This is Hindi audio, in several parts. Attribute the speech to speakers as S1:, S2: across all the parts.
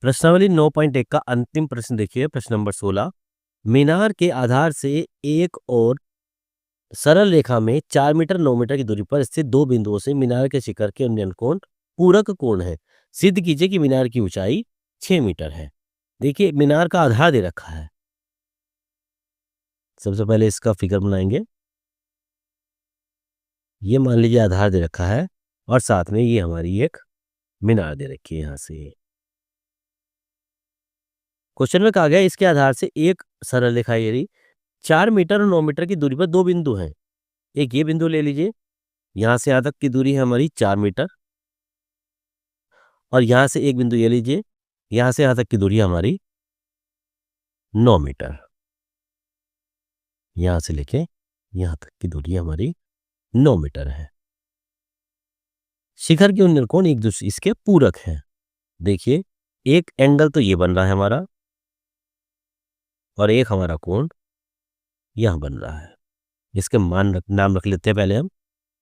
S1: प्रश्नावली 9.1 का अंतिम प्रश्न देखिए, प्रश्न नंबर 16। मीनार के आधार से एक और सरल रेखा में 4 मीटर 9 मीटर की दूरी पर स्थित दो बिंदुओं से मीनार के शिखर के उन्नयन कोण पूरक कोण है। सिद्ध कीजिए कि मीनार की ऊंचाई 6 मीटर है। देखिए मीनार का आधार दे रखा है। सबसे पहले इसका फिगर बनाएंगे। ये मान लीजिए आधार दे रखा है और साथ में ये हमारी एक मीनार दे रखी है। यहां से क्वेश्चन में कहा गया इसके आधार से एक सरल रेखा ये रही, 4 मीटर और 9 मीटर की दूरी पर दो बिंदु हैं। एक ये बिंदु ले लीजिए, यहां से यहां तक की दूरी है हमारी 4 मीटर, और यहां से एक बिंदु ये लीजिए, यहां से यहां तक की दूरी हमारी 9 मीटर। यहां से लेके यहां तक की दूरी हमारी 9 मीटर है। शिखर के उन्नयन कोण एक दूसरे इसके पूरक हैं। देखिए एक एंगल तो ये बन रहा है हमारा, और एक हमारा कोण यहां बन रहा है। इसके नाम रख लेते हैं पहले हम।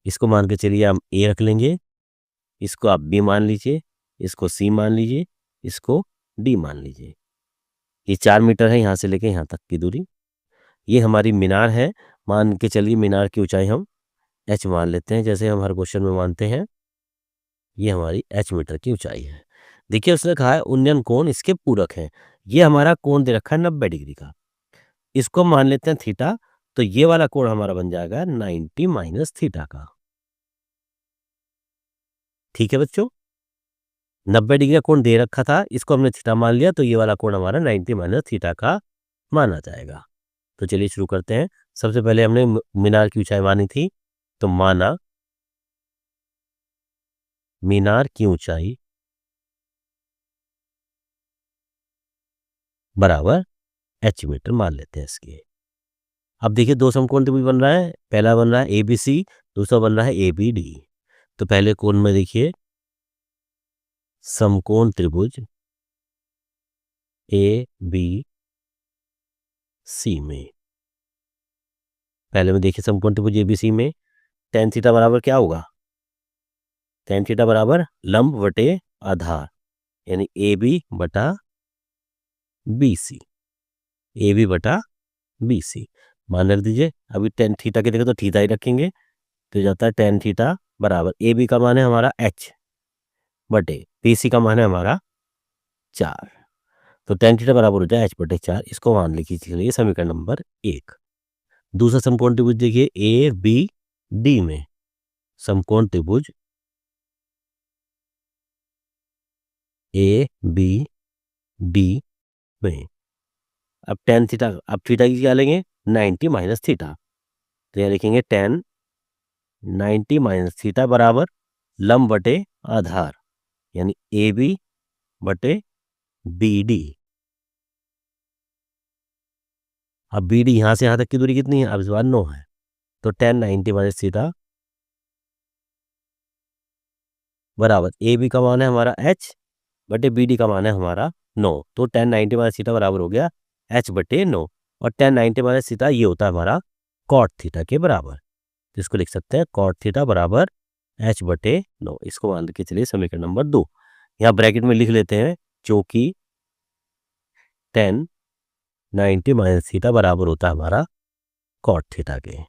S1: इसको मान के चलिए हम ए रख लेंगे, इसको आप बी मान लीजिए, इसको सी मान लीजिए, इसको डी मान लीजिए। ये 4 मीटर है यहां से लेके यहां तक की दूरी। ये हमारी मीनार है। मान के चलिए मीनार की ऊंचाई हम h मान लेते हैं, जैसे हम हर क्वेश्चन में मानते हैं। ये हमारी h मीटर की ऊंचाई है। देखिए उसने कहा है उन्नयन कोण इसके पूरक है। ये हमारा कोण दे रखा है 90 डिग्री का, इसको मान लेते हैं थीटा। तो ये वाला कोण हमारा बन जाएगा 90 माइनस थीटा का। ठीक है बच्चों, 90 डिग्री का कोण दे रखा था, इसको हमने थीटा मान लिया, तो ये वाला कोण हमारा 90 माइनस थीटा का माना जाएगा। तो चलिए शुरू करते हैं। सबसे पहले हमने मीनार की ऊंचाई मानी थी, तो माना मीनार की ऊंचाई बराबर h मीटर मान लेते हैं इसके। अब देखिए दो समकोण त्रिभुज बन रहा है। पहला बन रहा है ABC, दूसरा बन रहा है ABD। तो पहले कोण में देखिए समकोण त्रिभुज ABC में, पहले में देखिए समकोण त्रिभुज ABC में tan थीटा बराबर क्या होगा? tan थीटा बराबर लंब बटे आधार, यानी AB बटा BC। AB बटा BC मान रख दीजिए। अभी tan थीटा की जगह तो थीटा ही रखेंगे, तो जाता है tan थीटा बराबर AB का मान है हमारा h बटे BC का मान है हमारा 4। तो tan थीटा बराबर हो जाए h बटे 4। इसको मान लीजिए समीकरण नंबर 1। दूसरा समकोण त्रिभुज देखिए ABD में, समकोण त्रिभुज ABD में अब tan थीटा, अब थीटा की क्या लेंगे 90 माइनस थीटा। तो यहाँ लिखेंगे tan 90 माइनस थीटा बराबर लंब बटे आधार, यानी AB बटे BD। अब BD यहां से यहां तक की दूरी कितनी है? अब इस बार 9 है, तो tan 90 माइनस थीटा बराबर AB का मान है हमारा h बटे BD का मान है हमारा 9। तो tan 90 माइनस थीटा बराबर हो गया h बटे 9, और tan 90 माइनस थीटा ये होता है हमारा cot थीटा के बराबर। तो इसको लिख सकते हैं cot थीटा बराबर h बटे 9। इसको मान के चलिए समीकरण नंबर 2। यहाँ ब्रैकेट में लिख लेते हैं, जो कि tan 90 माइनस थीटा बराबर होता है हमारा cot थीटा के,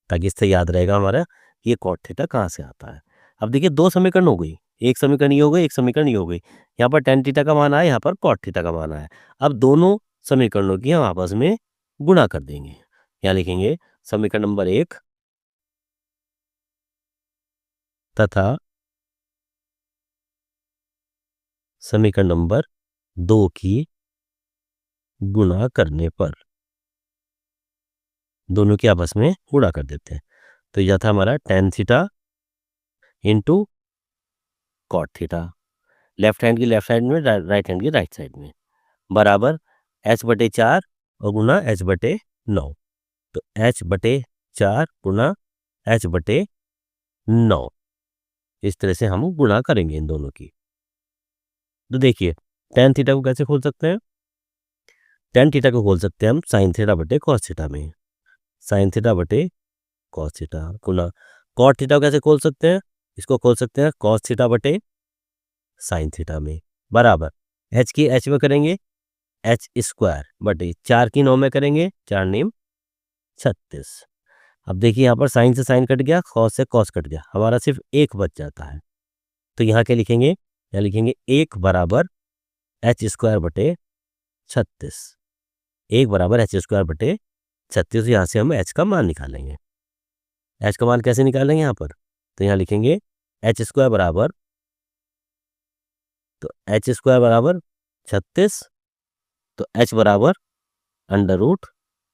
S1: ताकि इससे याद रहेगा हमारा ये cot थीटा कहाँ से आता है। अब देखिए दो समीकरण हो गई, एक समीकरण ये हो गई, एक समीकरण ये हो गई। यहाँ पर tan थीटा का मान आया, यहाँ पर cot थीटा का मान आया। अब दोनों समीकरणों की हम आपस में गुणा कर देंगे। यहाँ लिखेंगे समीकरण नंबर 1 तथा समीकरण नंबर 2 की गुणा करने पर, दोनों की आपस में गुणा कर देते हैं। तो यह था हमारा tan theta into cot theta, left hand की लेफ्ट साइड में, राइट हैंड की राइट साइड में, बराबर h बटे 4 और गुना h बटे 9। तो h बटे 4 गुना h बटे 9, इस तरह से हम गुणा करेंगे इन दोनों की। तो देखिए tan थीटा को कैसे खोल सकते हैं? tan थीटा को खोल सकते हैं हम sin थीटा बटे cos थीटा में, sin थीटा बटे cos थीटा गुना cot थीटा को कैसे खोल सकते हैं? इसको खोल सकते हैं cos थीटा बटे sin थीटा में, बराबर एच की एच में करेंगे एच स्क्वायर बटे 4 की 9 में करेंगे 4 नीम 36। अब देखिए यहाँ पर साइन से साइन कट गया, कॉस से कॉस कट गया, हमारा सिर्फ एक बच जाता है। तो यहाँ क्या लिखेंगे, यहाँ लिखेंगे 1 बराबर एच स्क्वायर बटे 36। 1 बराबर एच स्क्वायर बटे 36। यहाँ से हम एच का मान निकालेंगे। एच का मान कैसे निकालेंगे यहाँ पर, तो यहाँ लिखेंगे एच स्क्वायर बराबर, तो एच स्क्वायर बराबर 36, तो एच बराबर अंडर रूट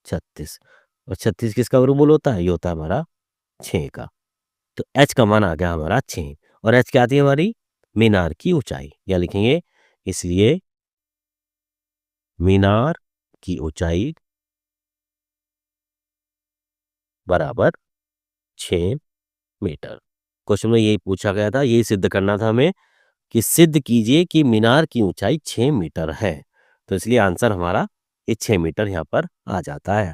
S1: 36, और 36 किसका वर्गमूल होता है, ये होता है हमारा 6 का। तो एच का मान आ गया हमारा 6, और एच क्या आती है हमारी, मीनार की ऊंचाई। या लिखेंगे इसलिए मीनार की ऊंचाई बराबर 6 मीटर। क्वेश्चन में यही पूछा गया था, यही सिद्ध करना था हमें कि सिद्ध कीजिए कि मीनार की ऊंचाई 6 मीटर है। तो इसलिए आंसर हमारा ये 6 मीटर यहाँ पर आ जाता है।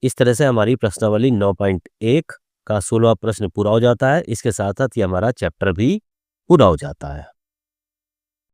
S1: इस तरह से हमारी प्रश्नावली 9.1 का 16वां प्रश्न पूरा हो जाता है। इसके साथ साथ ये हमारा चैप्टर भी पूरा हो जाता है।